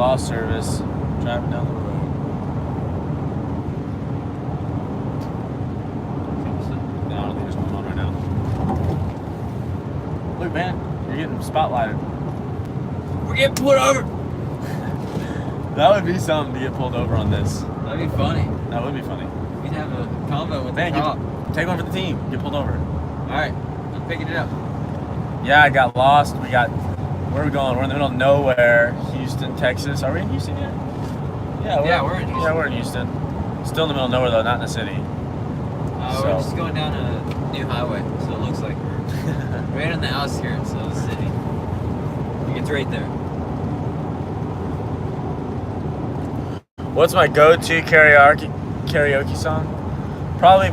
lost service. Driving down the road. I don't think there's one on right now. Look, man, you're getting spotlighted. We're getting pulled over. That would be something to get pulled over on this. That'd be funny. That would be funny. We'd have a combo with Man, the cop. take one for the team. Get pulled over. Alright, I'm picking it up. Yeah, I got lost. Where are we going? We're in the middle of nowhere. Houston, Texas. Are we in Houston yet? Yeah, we're in Houston. Yeah, we're in Houston. Still in the middle of nowhere, though, not in the city. We're just going down a new highway, so it looks like we're right on the outskirts of the city. It's right there. What's my go-to karaoke song? Probably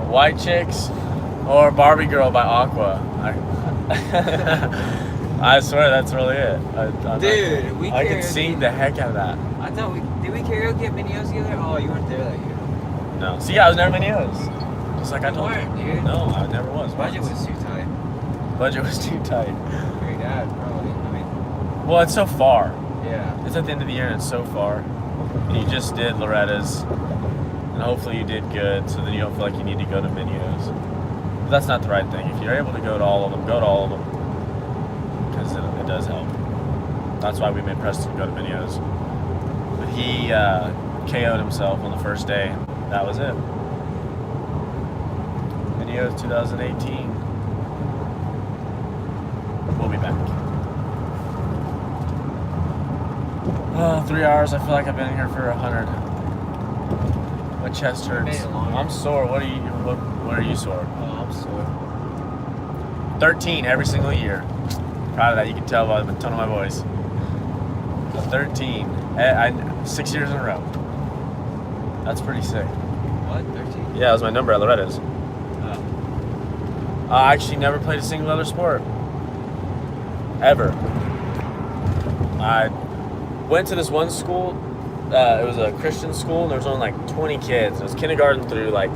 White Chicks or Barbie Girl by Aqua. I swear that's really it. I can sing the heck out of that. I thought did we karaoke at Minio's together? Oh, you weren't there that year. No. See, I was never Minio's. Just like I told you. Dude. No, I never was. Budget was too tight. Budget was too tight. Your dad, probably. I mean. Well, it's so far. Yeah. It's at the end of the year and it's so far. And you just did Loretta's. And hopefully you did good, so then you don't feel like you need to go to Minio's. But that's not the right thing. If you're able to go to all of them, go to all of them. Because it does help. That's why we made Preston go to Minio's. But he KO'd himself on the first day. That was it. Minio's 2018. We'll be back. 3 hours. I feel like I've been here for 100. My chest hurts. I'm sore. What are you sore? Oh, I'm sore. 13 every single year. Proud of that. You can tell by the tone of my voice. 13. 6 years in a row. That's pretty sick. What? 13? Yeah, that was my number at Loretta's. Oh. I actually never played a single other sport. Ever. I went to this one school. It was a Christian school, and there was only like 20 kids. It was kindergarten through like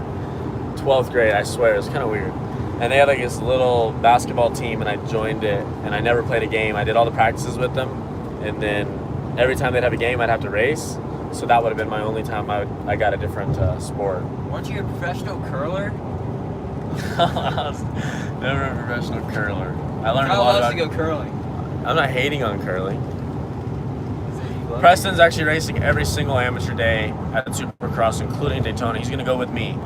12th grade, I swear. It was kind of weird. And they had like this little basketball team, and I joined it, and I never played a game. I did all the practices with them, and then every time they'd have a game, I'd have to race. So that would have been my only time I got a different sport. Weren't you a professional curler? I was never a professional curler. I learned a How lot else about to go curling? I'm not hating on curling. Preston's actually racing every single amateur day at Supercross, including Daytona. He's going to go with me.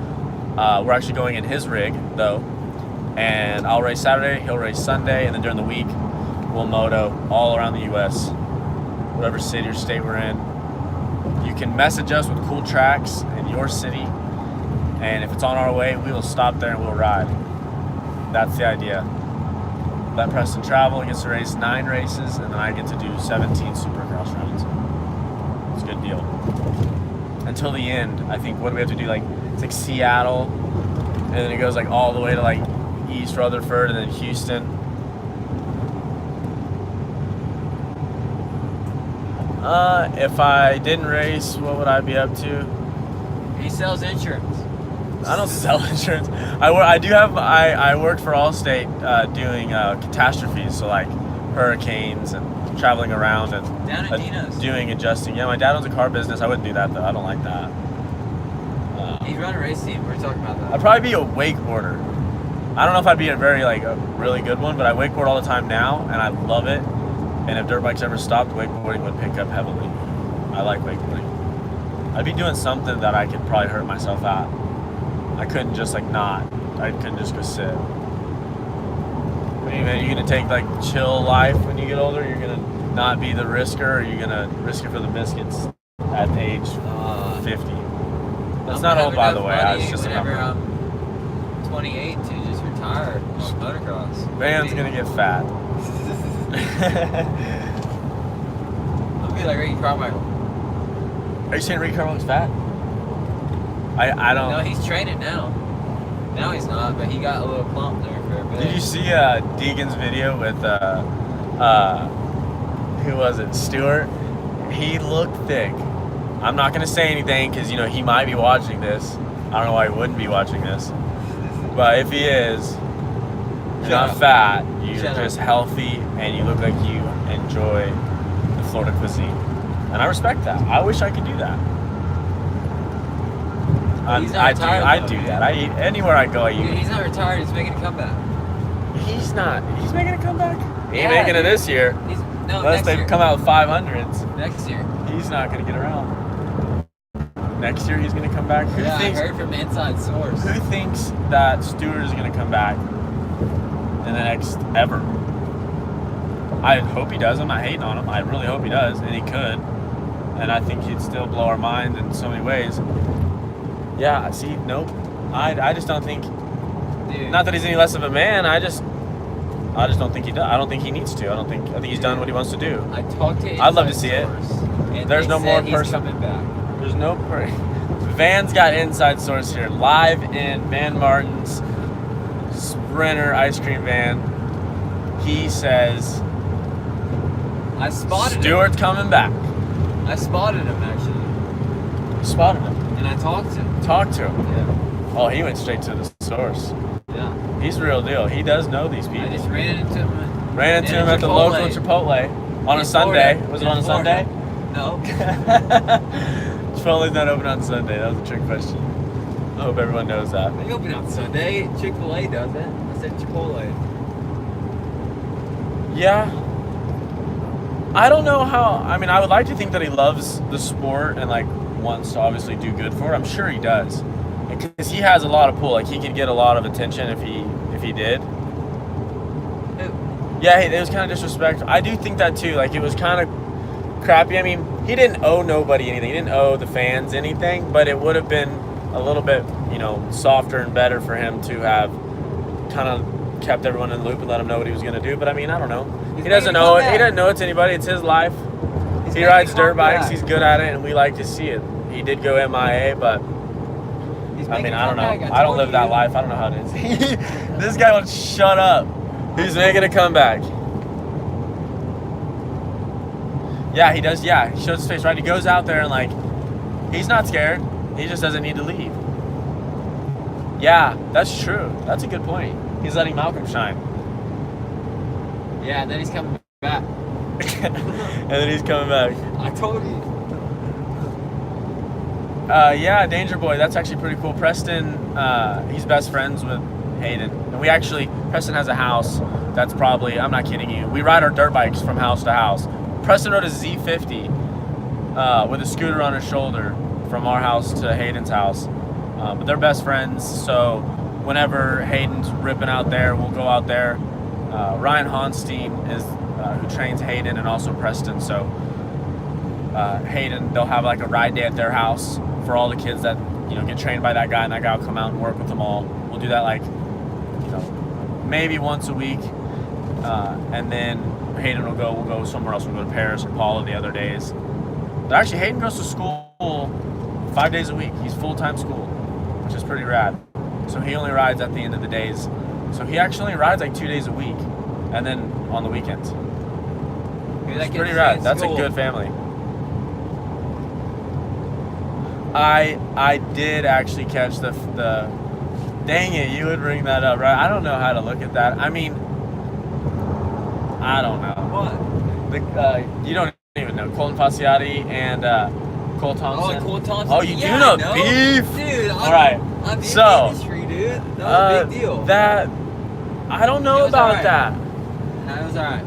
We're actually going in his rig, though. And I'll race Saturday, he'll race Sunday, and then during the week, we'll moto all around the U.S., whatever city or state we're in. You can message us with cool tracks in your city, and if it's on our way, we will stop there and we'll ride. That's the idea. Let Preston travel. He gets to race 9 races, and then I get to do 17 Supercross rounds. It's a good deal. Until the end, I think, what do we have to do? Like, it's like Seattle, and then it goes like all the way to like East Rutherford, and then Houston. If I didn't race, what would I be up to? He sells insurance. I don't sell insurance. I worked for Allstate doing catastrophes, so like hurricanes and traveling around and Down at Dino's. doing adjusting. Yeah, my dad owns a car business. I wouldn't do that though. I don't like that. He's running a race team. We're talking about that. I'd probably be a wakeboarder. I don't know if I'd be a really good one, but I wakeboard all the time now, and I love it. And if dirt bikes ever stopped, wakeboarding would pick up heavily. I like wakeboarding. I'd be doing something that I could probably hurt myself at. I couldn't just I couldn't just go sit. What do you mean? Are you gonna take like chill life when you get older? You're gonna not be the risker, or are you gonna risk it for the biscuits at age 50? That's not old, by the way. I was just whenever I'm 28 to just retire on motocross. Van's gonna get fat. I'll be like Ricky Carmichael. Are you saying Ricky Carmichael's fat? I don't. No, he's training now. Now he's not, but he got a little plump there for a bit. Did you see Deegan's video with who was it? Stewart. He looked thick. I'm not gonna say anything because he might be watching this. I don't know why he wouldn't be watching this. But if he is, you're not fat. You're just healthy, and you look like you enjoy the Florida cuisine. And I respect that. I wish I could do that. He's not retired, I though, do man. that. I eat anywhere I go. I eat. Dude, he's not retired. He's making a comeback. He's not. He's making a comeback. He ain't Yeah, making it dude. this year. No, Unless next they year. come out with 500s. Next year. He's not going to get around. Next year he's going to come back. Who Yeah, thinks? I heard from inside source. Who thinks that Stewart is going to come back in the next ever? I hope he does. I'm not hating on him. I really hope he does, and he could. And I think he'd still blow our mind in so many ways. Yeah, see, nope. I just don't think. Dude. Not that he's any less of a man. I just don't think he does. I don't think he needs to. I think he's done what he wants to do. I talked to I'd love to inside see it. source, and There's they no said more he's person- coming back. There's no. Van's got inside source here, live in Van Martin's Sprinter ice cream van. He says I spotted Stewart's coming back. him. I spotted him actually, You spotted him. and I talked to him. Talk to him. Yeah. Oh, he went straight to the source. Yeah. He's the real deal. He does know these people. I just ran into him. Ran into in him at the Chipotle. local Chipotle on a In Sunday. Florida. Was it In on a Florida. Sunday? No. Chipotle's not open on Sunday. That was a trick question. I hope everyone knows that. They open on Sunday. Chick-fil-A does it. I said Chipotle. Yeah. I don't know how. I mean, I would like to think that he loves the sport and like wants to obviously do good for it. I'm sure he does, because he has a lot of pull. Like he could get a lot of attention if he did. Who? Yeah, it was kind of disrespectful. I do think that too. Like it was kind of crappy. I mean, he didn't owe nobody anything. He didn't owe the fans anything. But it would have been a little bit, softer and better for him to have kind of kept everyone in the loop and let him know what he was going to do. But I mean, I don't know. He's He doesn't making a know it. He comeback. doesn't know it to anybody. It's his life. He's He making rides a dirt bikes. comeback. He's good at it, and we like to see it. He did go MIA, but He's I making mean, a I don't know. comeback. I don't told live that you. life. I don't know how it is. This guy will shut up. He's making a comeback. Yeah, he does. Yeah, he shows his face, right? He goes out there and, like, he's not scared. He just doesn't need to leave. Yeah, that's true. That's a good point. He's letting Malcolm shine. Yeah, and then he's coming back. And then he's coming back. I told you. Yeah, Danger Boy. That's actually pretty cool. Preston, he's best friends with Hayden. And Preston has a house that's probably, I'm not kidding you, we ride our dirt bikes from house to house. Preston rode a Z50 with a scooter on his shoulder from our house to Hayden's house. But they're best friends, so whenever Hayden's ripping out there, we'll go out there. Ryan Honstein is who trains Hayden and also Preston, so Hayden, they'll have like a ride day at their house for all the kids that get trained by that guy, and that guy will come out and work with them all. We'll do that like maybe once a week, and then Hayden we'll go somewhere else. We'll go to Paris or Paula the other days. But actually, Hayden goes to school 5 days a week. He's full-time school, which is pretty rad. So he only rides at the end of the days. So he actually only rides like 2 days a week, and then on the weekends. Maybe It's pretty rad. That's a good family. I did actually catch the dang it, you would bring that up, right? I don't know how to look at that. I mean, I don't know. What? You don't even know Colton Fasciati and Cole Thompson. Oh, Cole Thompson. Oh, you Yeah, do know I know. beef? Dude, All right. I'm in So, the industry, dude. That was a big deal. That I don't know It was about alright. that. That was alright.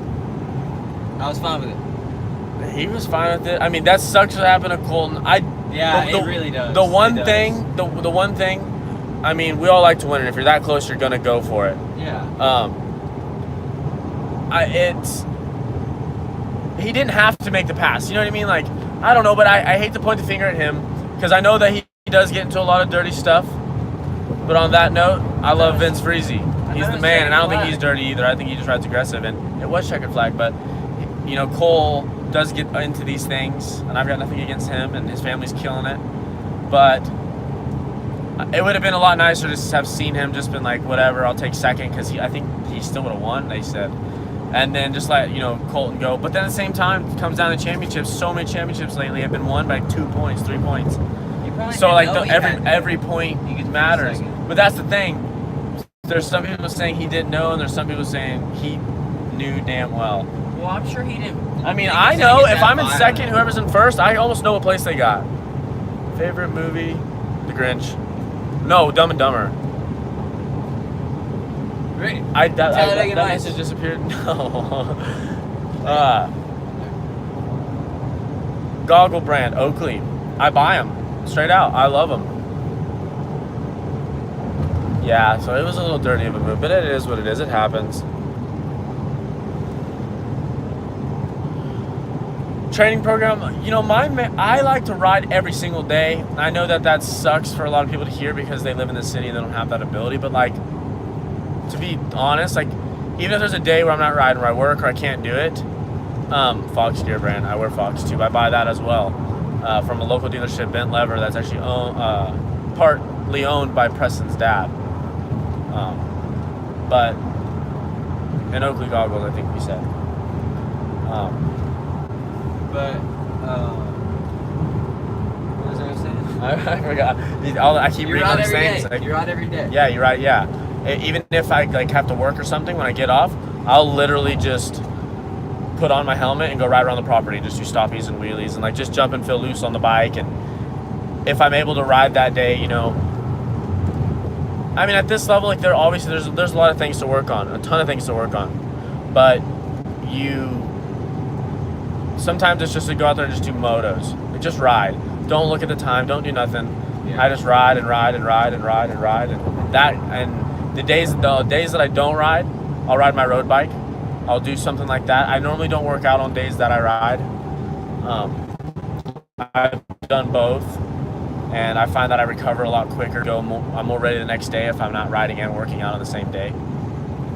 I was fine with it. He was fine with it. I mean, that sucks what happened to Colton. Yeah, it really does. The one It does. thing, the one thing, I mean, we all like to win, and if you're that close, you're gonna go for it. Yeah. He didn't have to make the pass. You know what I mean? Like, I don't know, but I hate to point the finger at him because I know that he does get into a lot of dirty stuff. But on that note, I love Vince Freeze. He's the man, and I don't think he's dirty either. I think he just rides aggressive, and it was checkered flag. But Cole does get into these things, and I've got nothing against him, and his family's killing it. But it would have been a lot nicer to just have seen him just been like, whatever, I'll take second, because I think he still would have won, they said. And then just let, Colton go. But then at the same time, it comes down to championships. So many championships lately have been won by 2 points, 3 points. So, like, every point matters. But that's the thing. There's some people saying he didn't know, and there's some people saying he knew damn well. Well, I'm sure he didn't. I mean, think I he's gonna know get if that I'm in violent. second, whoever's in first, I almost know what place they got. Favorite movie? The Grinch. No, Dumb and Dumber. Great. That Talladega Nights. message disappeared. No. Goggle brand, Oakley. I buy them. Straight out. I love them. Yeah, so it was a little dirty of a move, but it is what it is. It happens. Training program, you know, I like to ride every single day. I know that sucks for a lot of people to hear because they live in the city and they don't have that ability, but like, to be honest, like, even if there's a day where I'm not riding, where I work or I can't do it, Fox Gear brand, I wear Fox too. I buy that as well from a local dealership, Bent Lever, that's actually partly owned by Preston's dad. But and Oakley goggles, I think we said. What was I saying? I forgot. I keep reading those things. Like, you ride every day. Yeah, you're right. Yeah, even if I like have to work or something, when I get off, I'll literally just put on my helmet and go right around the property, and just do stoppies and wheelies, and like just jump and feel loose on the bike. And if I'm able to ride that day, you know, I mean, at this level, like there's a lot of things to work on, a ton of things to work on, but sometimes it's just to go out there and just do motos, like just ride. Don't look at the time. Don't do nothing. Yeah. I just ride and ride and ride and ride and ride, and the days that I don't ride, I'll ride my road bike. I'll do something like that. I normally don't work out on days that I ride. I've done both, and I find that I recover a lot quicker. I'm more ready the next day if I'm not riding and working out on the same day.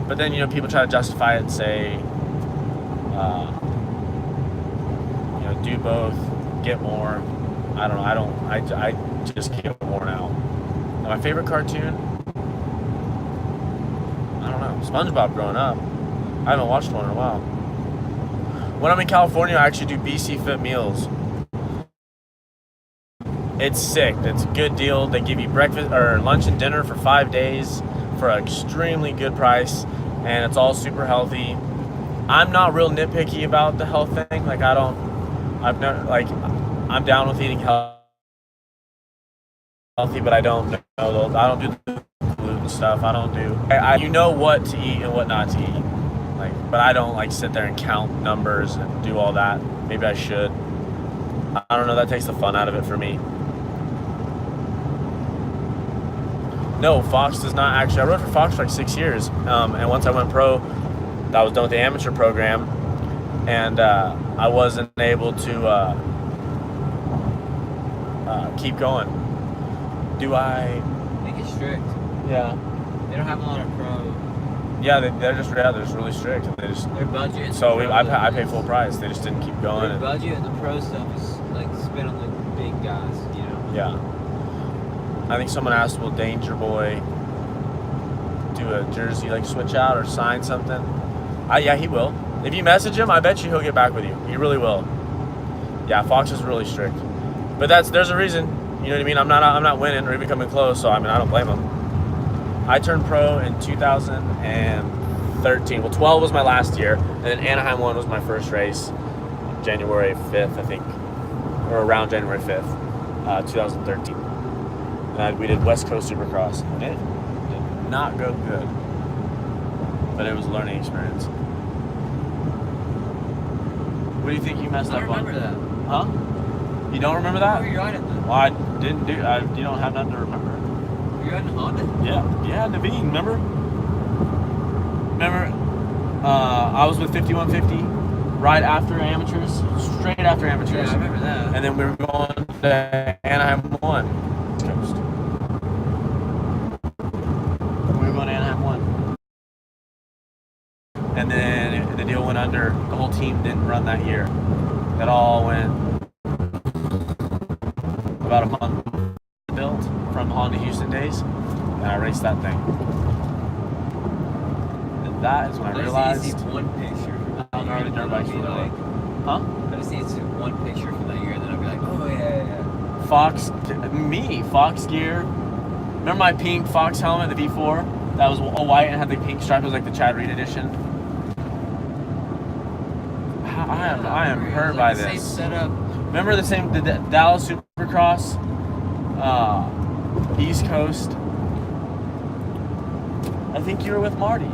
But then, you know, people try to justify it and say, you know, do both, get more. I don't know. I just get worn out. And my favorite cartoon? I don't know. SpongeBob growing up. I haven't watched one in a while. When I'm in California, I actually do BC Fit meals. It's sick. It's a good deal. They give you breakfast or lunch and dinner for 5 days for an extremely good price, and it's all super healthy. I'm not real nitpicky about the health thing. Like I'm down with eating healthy, but I don't do the gluten stuff. You know what to eat and what not to eat. Like, but I don't like sit there and count numbers and do all that. Maybe I should. I don't know. That takes the fun out of it for me. No, Fox does not actually. I rode for Fox for like 6 years, and once I went pro, I was done with the amateur program, and I wasn't able to keep going. Do I? Make it strict. Yeah. They don't have a lot of pro. Yeah, they're just really strict, and their budget. So I pay full price. They just didn't keep going. Their budget and the pro stuff is like spent on the big guys, you know. Yeah. I think someone asked, will Danger Boy do a jersey, like switch out or sign something? Yeah, he will. If you message him, I bet you he'll get back with you. He really will. Yeah, Fox is really strict. But there's a reason. You know what I mean? I'm not winning or even coming close, so I mean I don't blame him. I turned pro in 2013. Well, 12 was my last year, and then Anaheim 1 was my first race, January 5th, I think, or around January 5th, 2013. We did West Coast Supercross, and it did not go good, but it was a learning experience. What do you think you messed up on? I remember that. Huh? You don't remember that? Where were you riding then? Well, I didn't do. You don't have nothing to remember. Were you riding Honda? Yeah, Naveen. Remember? I was with 5150 right after amateurs, straight after amateurs. Yeah, I remember that. And then we were going to Anaheim 1 Coast. We were going to Anaheim 1. And then the deal went under. The whole team didn't run that year. It all went about a month built from Honda Houston days, and I raced that thing. And that is when I realized. I just need to see one picture from that year. Already dirt bikes really like. Huh? I just need to see one picture from that year, and then I'll be like, oh yeah. Fox gear. Remember my pink Fox helmet, the V4? That was all white and had the pink stripe. It was like the Chad Reed edition. I am hurt by Same this. setup. Remember the Dallas Supercross, East Coast. I think you were with Marty.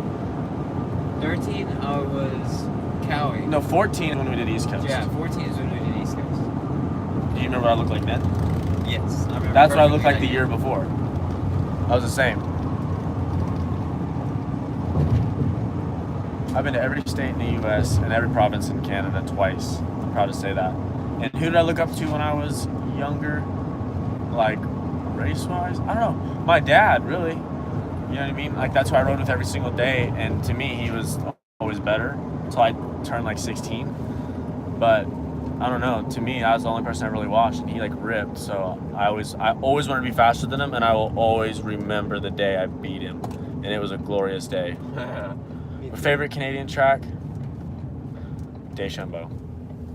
13, I was Cowie. No, 14 when we did East Coast. Yeah, 14 is when we did East Coast. Do you remember what I looked like then? Yes, I remember. That's what I looked like perfectly the year before. I was the same. I've been to every state in the U.S. and every province in Canada twice. I'm proud to say that. And who did I look up to when I was younger? Like, race-wise? I don't know. My dad, really. You know what I mean? Like, that's who I rode with every single day. And to me, he was always better until I turned, like, 16. But, I don't know. To me, I was the only person I really watched. And he, like, ripped. So, I always wanted to be faster than him. And I will always remember the day I beat him. And it was a glorious day. My favorite Canadian track? Deschambault.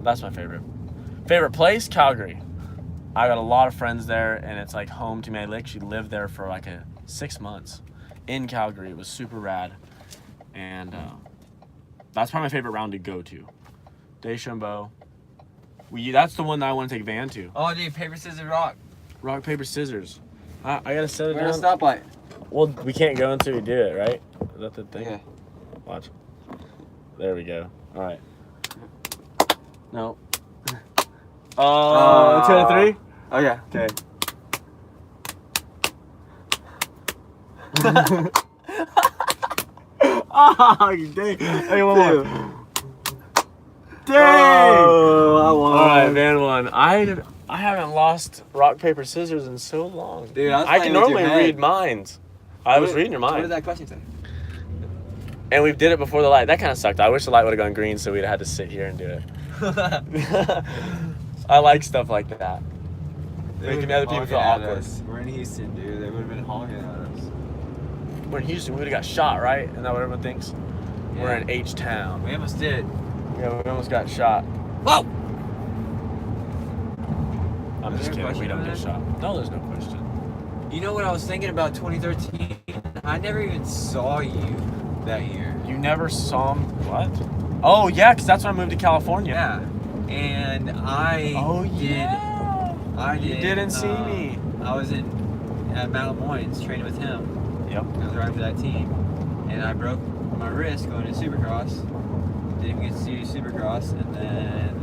That's my favorite. Favorite place? Calgary. I got a lot of friends there, and it's like home to me. I actually lived there for like 6 months in Calgary. It was super rad, and that's probably my favorite round to go to. Deschambault. That's the one that I want to take Van to. Oh, dude, paper, scissors, rock. Rock, paper, scissors. I gotta set it We're at a down. stoplight. Well, we can't go until we do it, right? Is that the thing? Yeah. Watch. There we go. All right. No. Oh, 2 out of 3? Okay. Oh, you dang. Hey, one more. Dang! Oh, I won. All right, Van won. I haven't lost rock, paper, scissors in so long. Dude, I was I playing can with your normally head. read minds. I was reading your What did mind. that question say? And we did it before the light. That kind of sucked. I wish the light would have gone green so we'd have had to sit here and do it. I like stuff like that. Making other people feel awkward. We're in Houston, dude. They would have been honking at us. We're in Houston. We would have got shot, right? Isn't that what everyone thinks? We're Yeah. in H-Town. We almost did. Yeah, we almost got shot. Whoa! I'm Is just there a kidding. We don't question get over shot. No, there's no question. You know what I was thinking about 2013? I never even saw you that year. You never saw him? What? Oh, yeah, because that's when I moved to California. Yeah. And I I did. You didn't see me. I was at Mount Lemoyne's training with him. Yep. I was riding for that team. And I broke my wrist going to Supercross. Didn't get to see Supercross, and then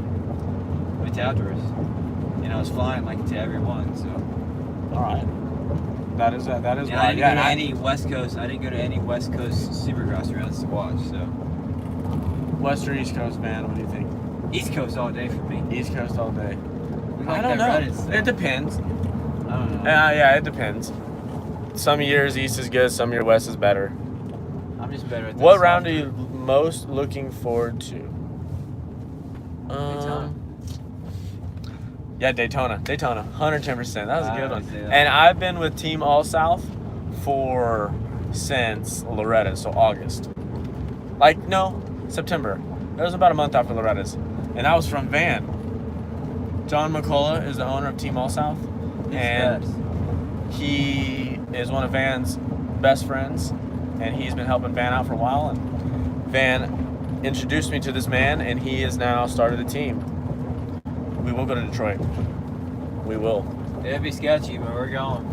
went to outdoors. And I was flying like to everyone, so. All right. That is And why. I didn't go to any West Coast. I didn't go to any West Coast Supercross rounds to watch. So West or East Coast, man? What do you think? East Coast all day for me. East Coast all day. We I like don't that know. Reddit stuff. It depends. I don't know. Yeah, it depends. Some years East is good. Some years West is better. I'm just better at this. What round are you most looking forward to? Daytona. Yeah, Daytona, 110%. That was a I good would one. say that. And I've been with Team All South since Loretta, so August. September. It was about a month after Loretta's, and I was from Van. John McCullough is the owner of Team All South, and he is one of Van's best friends, and he's been helping Van out for a while. And Van introduced me to this man, and he has now started a team. We will go to Detroit. We will. It'd be sketchy, but we're going.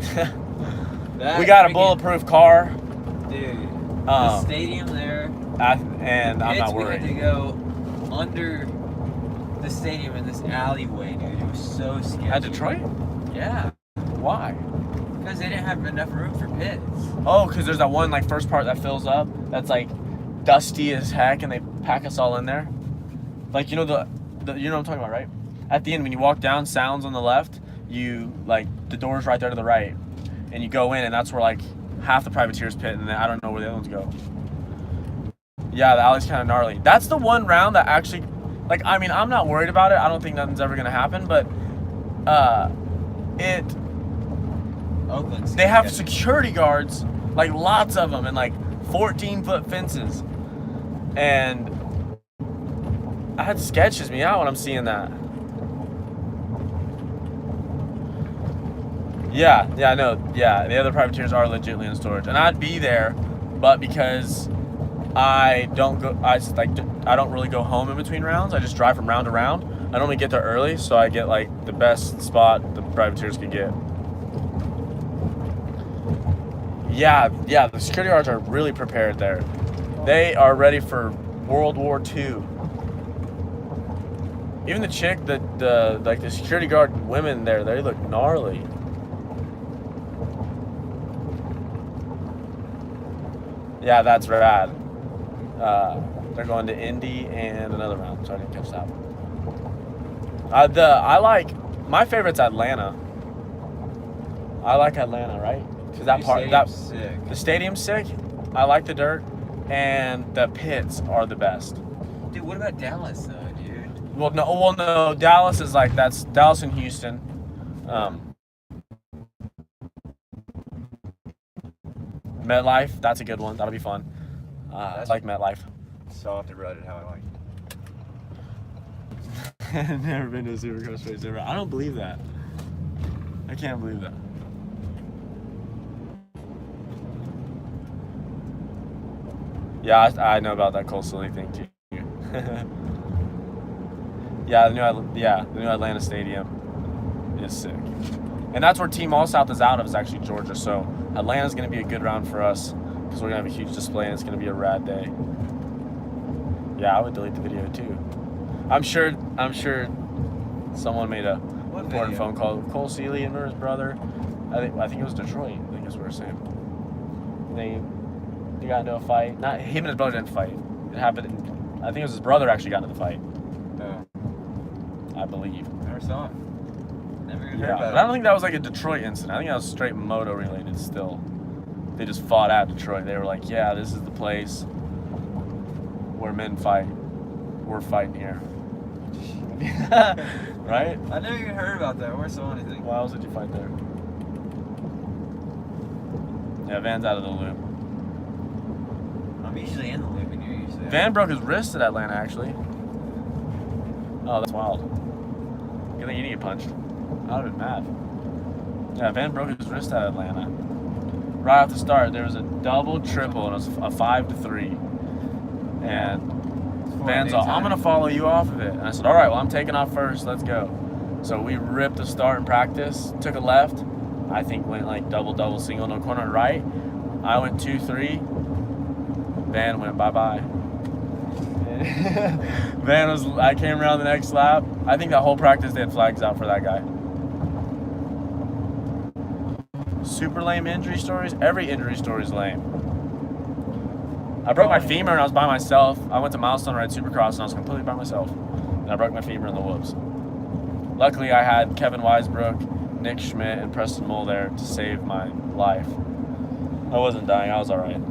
We got a bulletproof car, Dude, the stadium there. and I'm not We worried. had to go under the stadium in this alleyway, dude. It was so sketchy. At Detroit? Yeah, Why? because they didn't have enough room for pits. Oh, because there's that one first part that fills up. That's dusty as heck, and they pack us all in there. The you know what I'm talking about, right? At the end, when you walk down, Sounds on the left. You the door's right there to the right, and you go in, and that's where half the privateers pit, and then I don't know where the other ones go. Yeah, the alley's kind of gnarly. That's the one round that actually, I'm not worried about it. I don't think nothing's ever gonna happen, but Oakland's they have sketchy. security guards, lots of them, and 14-foot fences, and that sketches me out when I'm seeing that. Yeah, the other privateers are legitimately in storage, and I'd be there, but because I don't really go home in between rounds. I just drive from round to round. I normally get there early, so I get like the best spot the privateers could get. Yeah, the security guards are really prepared there. They are ready for World War II. Even the chick, the security guard women there, they look gnarly. Yeah, that's rad. They're going to Indy and another round, so I didn't catch that one. My favorite's Atlanta. I like Atlanta, right? Because the stadium's sick. I like the dirt, and the pits are the best. Dude, what about Dallas though, dude? Well, no. Dallas is like that's Dallas and Houston. MetLife, that's a good one. That'll be fun. I like MetLife. Soft and rutted, how I like. I've never been to a Supercross race ever. I don't believe that. I can't believe that. Yeah, I know about that Cole Silly thing too. The new Atlanta Stadium is sick, and that's where Team All South is out of. Is actually Georgia, so Atlanta's going to be a good round for us because we're going to have a huge display and it's going to be a rad day. Yeah, I would delete the video too. I'm sure someone made a important phone call. Cole Seeley and his brother. I think it was Detroit. I think that's what we're saying. They got into a fight. Not him and his brother didn't fight. It happened. I think it was his brother actually got into the fight. No. I believe. Never saw it. Never even heard Yeah, about but it. I don't think that was like a Detroit incident. I think that was straight moto related still. They just fought at Detroit. They were like, yeah, this is the place where men fight. We're fighting here. Right? I never even heard about that or saw anything. Why else did you fight there? Yeah, Van's out of the loop. I'm usually in the loop and you're usually out. Van broke his wrist at Atlanta, actually. Oh, that's wild. You think he didn't get punched? I'd have been mad. Yeah, Van broke his wrist at Atlanta. Right off the start, there was a double, triple, and it was a 5-3. And Van's all, I'm going to follow you off of it. And I said, all right, well, I'm taking off first. Let's go. So we ripped the start in practice, took a left. I think went like double, single, no corner right. I went 2-3. Van went bye-bye. I came around the next lap. I think that whole practice they had flags out for that guy. Super lame injury stories. Every injury story is lame. I broke my femur and I was by myself. I went to Milestone Ride Supercross and I was completely by myself. And I broke my femur in the whoops. Luckily, I had Kevin Weisbrook, Nick Schmidt, and Preston Mole there to save my life. I wasn't dying. I was all right.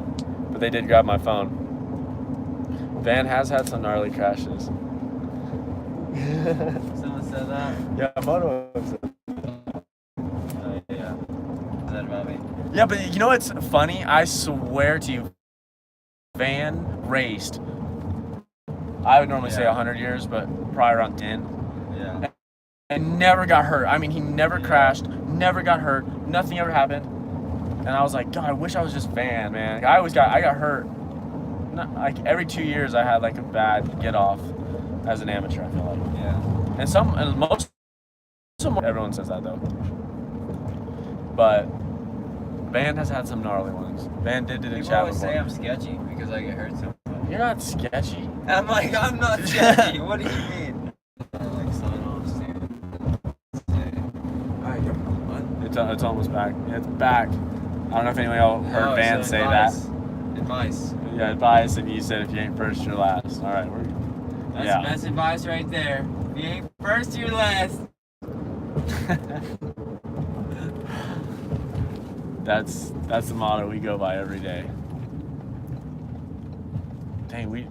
But they did grab my phone. Van has had some gnarly crashes. Someone said that? Yeah, Moto said that. Oh, yeah. Is that about me? Yeah, but you know what's funny? I swear to you, Van raced, I would normally say 100 years, but probably around 10. Yeah. And never got hurt. I mean, he never crashed, never got hurt, nothing ever happened. And I was like, God, I wish I was just Van, man. I got hurt. Not, like every 2 years I had like a bad get off as an amateur, I feel like. Yeah. And most everyone says that though. But Van has had some gnarly ones. Van did it in People chat always before. say I'm sketchy because I get hurt so much. You're not sketchy. I'm like, I'm not sketchy. What do you mean? Like sign off soon. Alright, what? It's almost back. Yeah, it's back. I don't know if anyone else heard Van say advice. that. Advice. Yeah, advice, and you said if you ain't first, you're last. All right, That's the best advice right there. If you ain't first, you're last. That's the motto we go by every day. Dang,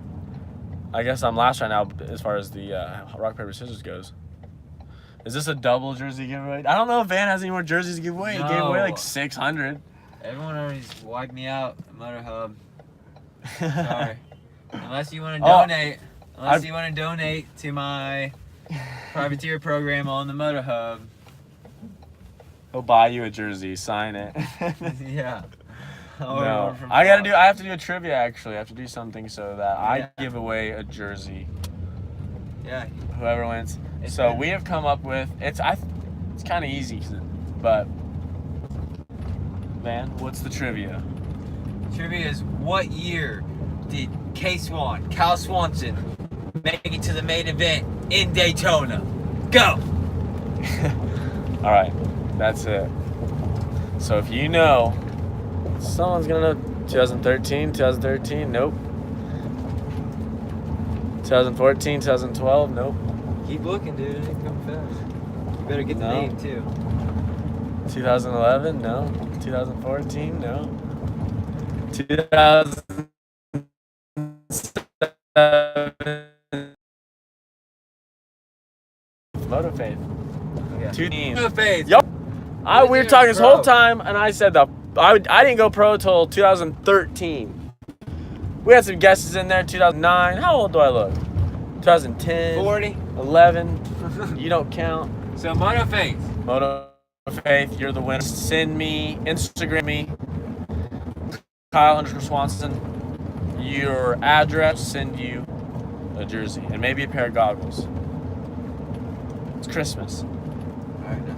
I guess I'm last right now as far as the rock paper scissors goes. Is this a double jersey giveaway? I don't know if Van has any more jerseys to give away. No. He gave away like 600. Everyone already wiped me out at Motor Hub. Sorry. Unless you want to Oh, donate. Unless you want to donate to my privateer program on the Motor Hub. He'll buy you a jersey, sign it. Yeah. No, I have to do a trivia actually. I have to do something so that I give away a jersey. Yeah. Whoever wins. It's So better. we have come up with it's kind of easy, but Van, what's the trivia? Trivia is, what year did Cal Swanson, make it to the main event in Daytona? Go! All right, that's it. So if you know, someone's gonna know. 2013, nope. 2014, 2012, nope. Keep looking, dude. It ain't coming fast. You better get the No. name, too. 2011, no. 2014, no. 2007. Moto Faith. Okay. 2 teams. Moto Faith. Yup. We were You're talking this pro. whole time, and I said I didn't go pro till 2013. We had some guesses in there. 2009. How old do I look? 2010. 40. 11. You don't count. So, Moto Faith. Moto Faith, you're the winner. Send me, Instagram me, Kyle_Swanson, your address, send you a jersey and maybe a pair of goggles. It's Christmas.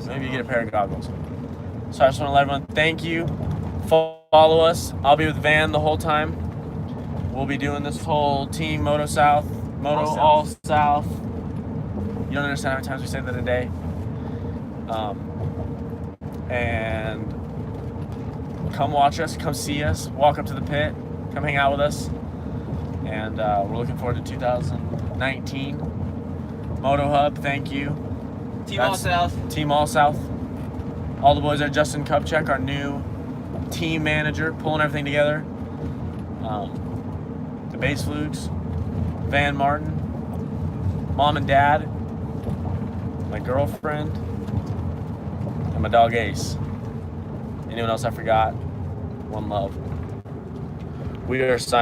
Maybe you get a pair of goggles. So I just want to let everyone thank you. Follow us. I'll be with Van the whole time. We'll be doing this whole Team Moto South, All South. You don't understand how many times we say that a day. And come watch us, come see us, walk up to the pit, come hang out with us. And we're looking forward to 2019. Moto Hub, thank you. Team All South. Team All South. All the boys there. Justin Kupchak, our new team manager, pulling everything together. The Base Flugs, Van Martin, Mom and Dad, my girlfriend, and my dog Ace. Anyone else I forgot? One love. We are signing.